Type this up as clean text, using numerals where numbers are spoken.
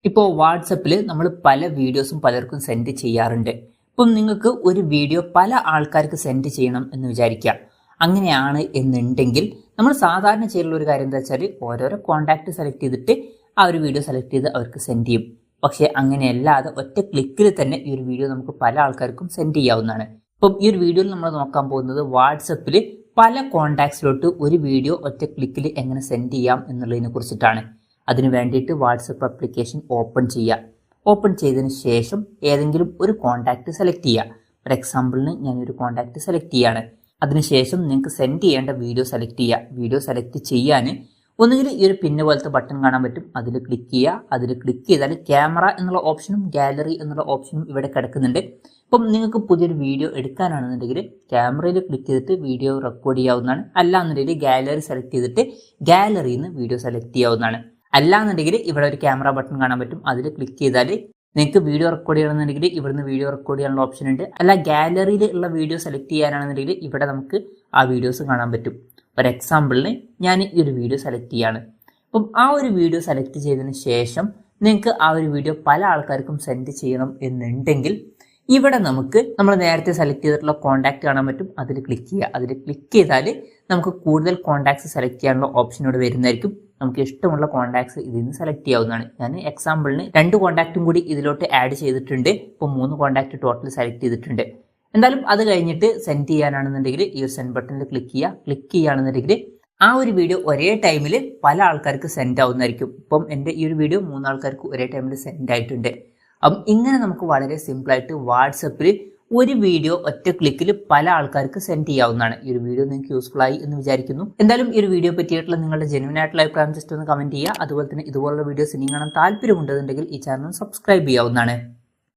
ഇപ്പോൾ വാട്സപ്പിൽ നമ്മൾ പല വീഡിയോസും പലർക്കും സെൻഡ് ചെയ്യാറുണ്ട്. ഇപ്പം നിങ്ങൾക്ക് ഒരു വീഡിയോ പല ആൾക്കാർക്ക് സെൻഡ് ചെയ്യണം എന്ന് വിചാരിക്കുക. അങ്ങനെയാണ് എന്നുണ്ടെങ്കിൽ നമ്മൾ സാധാരണ ചെയ്യുന്ന ഒരു കാര്യം എന്താ വെച്ചാൽ ഓരോരോ കോൺടാക്ട് സെലക്ട് ചെയ്തിട്ട് ആ ഒരു വീഡിയോ സെലക്ട് ചെയ്ത് അവർക്ക് സെൻഡ് ചെയ്യും. പക്ഷേ അങ്ങനെയല്ലാതെ ഒറ്റ ക്ലിക്കിൽ തന്നെ ഈ ഒരു വീഡിയോ നമുക്ക് പല ആൾക്കാർക്കും സെൻഡ് ചെയ്യാവുന്നതാണ്. ഇപ്പം ഈ ഒരു വീഡിയോയിൽ നമ്മൾ നോക്കാൻ പോകുന്നത് വാട്സപ്പിൽ പല കോൺടാക്ട്സിലോട്ട് ഒരു വീഡിയോ ഒറ്റ ക്ലിക്കിൽ എങ്ങനെ സെൻഡ് ചെയ്യാം എന്നുള്ളതിനെ കുറിച്ചിട്ടാണ്. അതിന് വേണ്ടിയിട്ട് വാട്സപ്പ് ആപ്ലിക്കേഷൻ ഓപ്പൺ ചെയ്യുക. ഓപ്പൺ ചെയ്തതിന് ശേഷം ഏതെങ്കിലും ഒരു കോൺടാക്റ്റ് സെലക്ട് ചെയ്യുക. ഫോർ എക്സാമ്പിളിന് ഞാനൊരു കോൺടാക്റ്റ് സെലക്ട് ചെയ്യുകയാണ്. അതിനുശേഷം നിങ്ങൾക്ക് സെൻഡ് ചെയ്യേണ്ട വീഡിയോ സെലക്ട് ചെയ്യുക. വീഡിയോ സെലക്ട് ചെയ്യാൻ ഒന്നുകിൽ ഈ ഒരു പിന്ന് പോലത്തെ ബട്ടൺ കാണാൻ പറ്റും, അതിൽ ക്ലിക്ക് ചെയ്യുക. അതിൽ ക്ലിക്ക് ചെയ്താൽ ക്യാമറ എന്നുള്ള ഓപ്ഷനും ഗാലറി എന്നുള്ള ഓപ്ഷനും ഇവിടെ കിടക്കുന്നുണ്ട്. ഇപ്പം നിങ്ങൾക്ക് പുതിയൊരു വീഡിയോ എടുക്കാനാണെന്നുണ്ടെങ്കിൽ ക്യാമറയിൽ ക്ലിക്ക് ചെയ്തിട്ട് വീഡിയോ റെക്കോർഡ് ചെയ്യാവുന്നതാണ്. അല്ലാന്നുണ്ടെങ്കിൽ ഗാലറി സെലക്ട് ചെയ്തിട്ട് ഗാലറിയിൽ നിന്ന് വീഡിയോ സെലക്ട് ചെയ്യാവുന്നതാണ്. അല്ലാന്നുണ്ടെങ്കിൽ ഇവിടെ ഒരു ക്യാമറ ബട്ടൺ കാണാൻ പറ്റും, അതിൽ ക്ലിക്ക് ചെയ്താൽ നിങ്ങൾക്ക് വീഡിയോ റെക്കോർഡ് ചെയ്യണമെന്നുണ്ടെങ്കിൽ ഇവിടുന്ന് വീഡിയോ റെക്കോർഡ് ചെയ്യാനുള്ള ഓപ്ഷൻ ഉണ്ട്. അല്ല ഗാലറിയിൽ ഉള്ള വീഡിയോ സെലക്ട് ചെയ്യാനാണെന്നുണ്ടെങ്കിൽ ഇവിടെ നമുക്ക് ആ വീഡിയോസ് കാണാൻ പറ്റും. ഫോർ എക്സാമ്പിളിന് ഞാൻ ഈ ഒരു വീഡിയോ സെലക്ട് ചെയ്യാണ്. അപ്പം ആ ഒരു വീഡിയോ സെലക്ട് ചെയ്തതിന് ശേഷം നിങ്ങൾക്ക് ആ ഒരു വീഡിയോ പല ആൾക്കാർക്കും സെൻഡ് ചെയ്യണം എന്നുണ്ടെങ്കിൽ ഇവിടെ നമുക്ക് നമ്മൾ നേരത്തെ സെലക്ട് ചെയ്തിട്ടുള്ള കോൺടാക്ട് കാണാൻ പറ്റും, അതിൽ ക്ലിക്ക് ചെയ്യുക. അതിൽ ക്ലിക്ക് ചെയ്താൽ നമുക്ക് കൂടുതൽ കോൺടാക്ട്സ് സെലക്ട് ചെയ്യാനുള്ള ഓപ്ഷൻ ഇവിടെ വരുന്നതായിരിക്കും. നമുക്ക് ഇഷ്ടമുള്ള കോൺടാക്ട്സ് ഇതിൽ നിന്ന് സെലക്ട് ചെയ്യാവുന്നതാണ്. ഞാൻ എക്സാമ്പിളിന് 2 കോൺടാക്റ്റും കൂടി ഇതിലോട്ട് ആഡ് ചെയ്തിട്ടുണ്ട്. ഇപ്പോൾ 3 കോൺടാക്ട് ടോട്ടൽ സെലക്ട് ചെയ്തിട്ടുണ്ട്. എന്തായാലും അത് കഴിഞ്ഞിട്ട് സെൻഡ് ചെയ്യാനാണെന്നുണ്ടെങ്കിൽ ഈ ഒരു സെൻഡ് ബട്ടണിൽ ക്ലിക്ക് ചെയ്യുക. ക്ലിക്ക് ചെയ്യുകയാണെന്നുണ്ടെങ്കിൽ ആ ഒരു വീഡിയോ ഒരേ ടൈമിൽ പല ആൾക്കാർക്ക് സെൻഡ് ആവുന്നതായിരിക്കും. ഇപ്പം എൻ്റെ ഈ ഒരു വീഡിയോ 3 ആൾക്കാർക്ക് ഒരേ ടൈമിൽ സെൻഡ് ആയിട്ടുണ്ട്. അപ്പം ഇങ്ങനെ നമുക്ക് വളരെ സിമ്പിളായിട്ട് വാട്സപ്പിൽ ഒരു വീഡിയോ ഒറ്റ ക്ലിക്കിൽ പല ആൾക്കാർക്ക് സെൻഡ് ചെയ്യാവുന്നതാണ്. ഈ ഒരു വീഡിയോ നിങ്ങൾക്ക് യൂസ്ഫുൾ ആയി എന്ന് വിചാരിക്കുന്നു. എന്തായാലും ഈ ഒരു വീഡിയോ പറ്റിയിട്ടുള്ള നിങ്ങളുടെ ജെന്യുവൻ ആയിട്ടുള്ള അഭിപ്രായം ജസ്റ്റ് ഒന്ന് കമന്റ് ചെയ്യുക. അതുപോലെ തന്നെ ഇതുപോലുള്ള വീഡിയോസ് ഇനി കാണാൻ താല്പര്യമുണ്ടെന്നുണ്ടെങ്കിൽ ഈ ചാനൽ സബ്സ്ക്രൈബ് ചെയ്യാവുന്നതാണ്.